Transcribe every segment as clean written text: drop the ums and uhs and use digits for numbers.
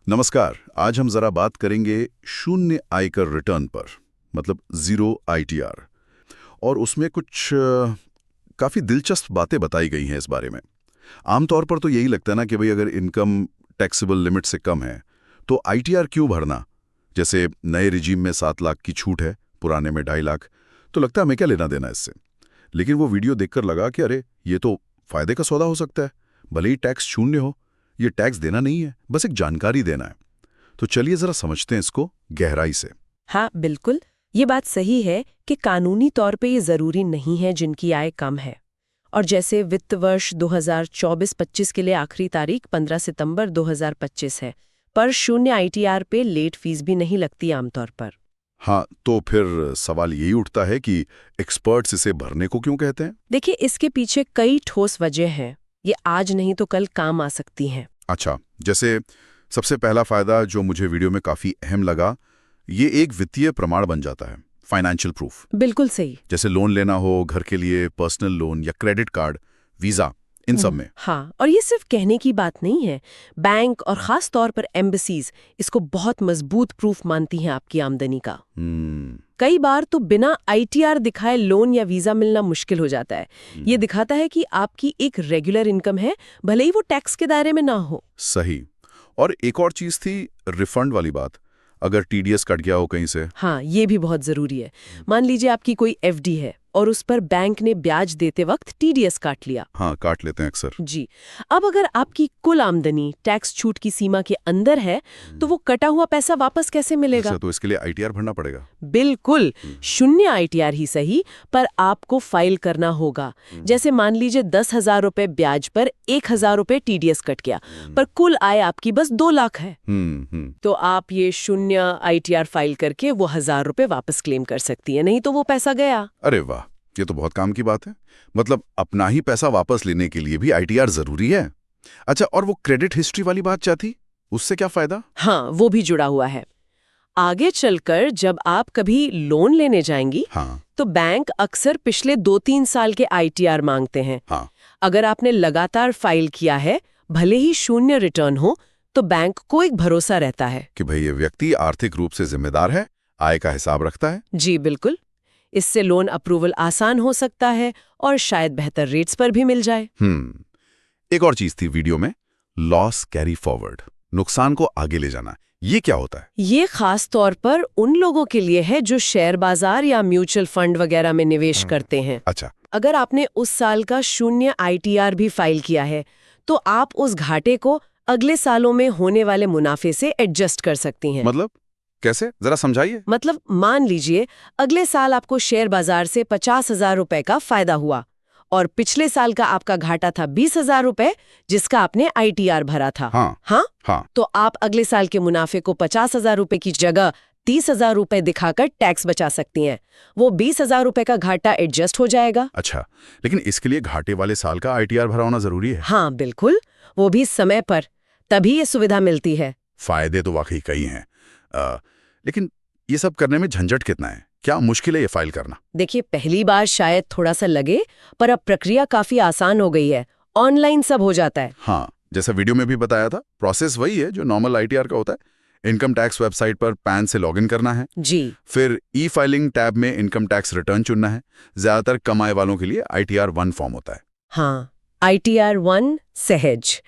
नमस्कार। आज हम जरा बात करेंगे शून्य आयकर रिटर्न पर, मतलब जीरो आईटीआर। और उसमें कुछ काफ़ी दिलचस्प बातें बताई गई हैं इस बारे में। आमतौर पर तो यही लगता है ना कि भाई अगर इनकम टैक्सेबल लिमिट से कम है तो आईटीआर क्यों भरना। जैसे नए रिजीम में 7 लाख की छूट है, पुराने में 2.5 लाख, तो लगता है हमें क्या लेना देना इससे। लेकिन वो वीडियो देखकर लगा कि अरे ये तो फायदे का सौदा हो सकता है। भले ही टैक्स शून्य हो, ये टैक्स देना नहीं है, बस एक जानकारी देना है। तो चलिए जरा समझते हैं इसको गहराई से। हाँ बिल्कुल, ये बात सही है कि कानूनी तौर पे ये जरूरी नहीं है जिनकी आय कम है। और जैसे वित्त वर्ष 2024-25 के लिए आखिरी तारीख 15 सितंबर 2025 है, पर शून्य आईटीआर पे लेट फीस भी नहीं लगती आमतौर पर। हाँ, तो फिर सवाल यही उठता है कि एक्सपर्ट्स इसे भरने को क्यों कहते हैं। देखिए, इसके पीछे कई ठोस वजह हैं। ये आज नहीं तो कल काम आ सकती हैं। अच्छा, जैसे सबसे पहला फायदा जो मुझे वीडियो में काफी अहम लगा, ये एक वित्तीय प्रमाण बन जाता है, फाइनेंशियल प्रूफ। बिल्कुल सही। जैसे लोन लेना हो, घर के लिए पर्सनल लोन या क्रेडिट कार्ड, वीजा, इन सब में। हाँ, और ये सिर्फ कहने की बात नहीं है। बैंक और खास तौर पर एम्बेसीज इसको बहुत मजबूत प्रूफ मानती हैं आपकी आमदनी का। कई बार तो बिना आईटीआर दिखाए लोन या वीजा मिलना मुश्किल हो जाता है। ये दिखाता है कि आपकी एक रेगुलर इनकम है, भले ही वो टैक्स के दायरे में ना हो। सही। और एक और चीज थी रिफंड वाली बात, अगर टीडीएस कट गया हो कहीं से। हाँ, ये भी बहुत जरूरी है। मान लीजिए आपकी कोई एफडी है और उस पर बैंक ने ब्याज देते वक्त टीडीएस काट लिया। हाँ, काट लेते हैं अक्सर। जी, अब अगर आपकी कुल आमदनी टैक्स छूट की सीमा के अंदर है तो वो कटा हुआ पैसा वापस कैसे मिलेगा? तो इसके लिए आईटीआर भरना पड़ेगा। बिल्कुल, शून्य आईटीआर ही सही, पर आपको फाइल करना होगा। जैसे मान लीजिए 10,000 रुपए ब्याज पर 1,000 रुपए टीडीएस कट गया, पर कुल आय आपकी बस 2 लाख है। तो आप ये शून्य आईटीआर फाइल करके वो 1,000 रुपए वापस क्लेम कर सकती है, नहीं तो वो पैसा गया। अरे वाह, ये तो बहुत काम की बात है। मतलब अपना ही पैसा वापस लेने के लिए भी आईटीआर जरूरी है। अच्छा, और वो क्रेडिट हिस्ट्री वाली बात क्या थी, उससे क्या फायदा? हाँ, वो भी जुड़ा हुआ है। आगे चलकर जब आप कभी लोन लेने जाएंगी, हाँ, तो बैंक अक्सर पिछले 2-3 साल के आईटीआर मांगते हैं। हाँ, अगर आपने लगातार फाइल किया है, भले ही शून्य रिटर्न हो, तो बैंक को एक भरोसा रहता है कि भाई ये व्यक्ति आर्थिक रूप से जिम्मेदार है, आय का हिसाब रखता है। जी बिल्कुल। इससे लोन अप्रूवल आसान हो सकता है और शायद बेहतर रेट्स पर भी मिल जाए। एक और चीज थी वीडियो में, लॉस कैरी फॉरवर्ड, नुकसान को आगे ले जाना। ये क्या होता है? ये खास तौर पर उन लोगों के लिए है जो शेयर बाजार या म्यूचुअल फंड वगैरह में निवेश करते हैं। अच्छा, अगर आपने उस साल का शून्य आईटीआर भी फाइल किया है, तो आप उस घाटे को अगले सालों में होने वाले मुनाफे से एडजस्ट कर सकती हैं। मतलब कैसे, जरा समझाइए। मतलब मान लीजिए अगले साल आपको शेयर बाजार से 50,000 रुपए का फायदा हुआ और पिछले साल का आपका घाटा था 20,000 रुपए, जिसका आपने आईटीआर भरा था। हाँ। तो आप अगले साल के मुनाफे को 50,000 रुपए की जगह 30,000 रुपए दिखाकर टैक्स बचा सकती हैं। वो 20,000 रुपए का घाटा एडजस्ट हो जाएगा। अच्छा, लेकिन इसके लिए घाटे वाले साल का आईटीआर भरा होना जरूरी है? हाँ बिल्कुल, वो भी समय पर, तभी ये सुविधा मिलती है। फायदे तो वाकई कई हैं, लेकिन ये सब करने में झंझट कितना है? क्या मुश्किल है ये फाइल करना? देखिए, पहली बार शायद थोड़ा सा लगे, पर अब प्रक्रिया काफी आसान हो गई है। ऑनलाइन सब हो जाता है। हाँ, जैसा वीडियो में भी बताया था, प्रोसेस वही है जो नॉर्मल आईटीआर का होता है। इनकम टैक्स वेबसाइट पर पैन से लॉगिन करना है जी, फिर ई फाइलिंग टैब में इनकम टैक्स रिटर्न चुनना है। ज्यादातर कम आय वालों के लिए आईटीआर 1 फॉर्म होता है। हाँ, आईटीआर 1 सहज।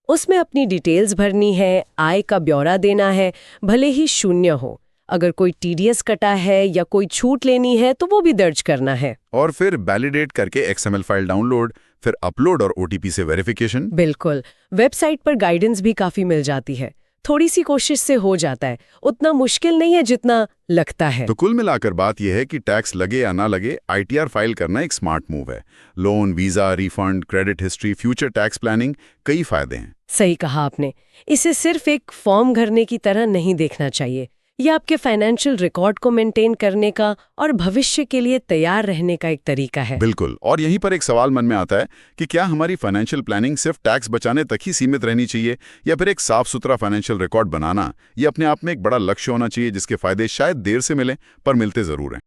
उसमें अपनी डिटेल्स भरनी है, आय का ब्यौरा देना है, भले ही शून्य हो। अगर कोई टीडीएस कटा है या कोई छूट लेनी है तो वो भी दर्ज करना है। और फिर वैलिडेट करके एक्सएमएल फाइल डाउनलोड, फिर अपलोड और ओटीपी से वेरिफिकेशन। बिल्कुल, वेबसाइट पर गाइडेंस भी काफी मिल जाती है। थोड़ी सी कोशिश से हो जाता है, उतना मुश्किल नहीं है जितना लगता है। तो कुल मिलाकर बात यह है कि टैक्स लगे या ना लगे, आईटीआर फाइल करना एक स्मार्ट मूव है। Loan, visa, refund, credit history, future tax planning, कई फायदे हैं। सही कहा आपने। इसे सिर्फ एक फॉर्म भरने की तरह नहीं देखना चाहिए। ये आपके फाइनेंशियल रिकॉर्ड को मेंटेन करने का और भविष्य के लिए तैयार रहने का एक तरीका है। बिल्कुल। और यहीं पर एक सवाल मन में आता है कि क्या हमारी फाइनेंशियल प्लानिंग सिर्फ टैक्स बचाने तक ही सीमित रहनी चाहिए, या फिर एक साफ सुथरा फाइनेंशियल रिकॉर्ड बनाना ये अपने आप में एक बड़ा लक्ष्य होना चाहिए जिसके फायदे शायद देर से मिलें पर मिलते जरूर हैं।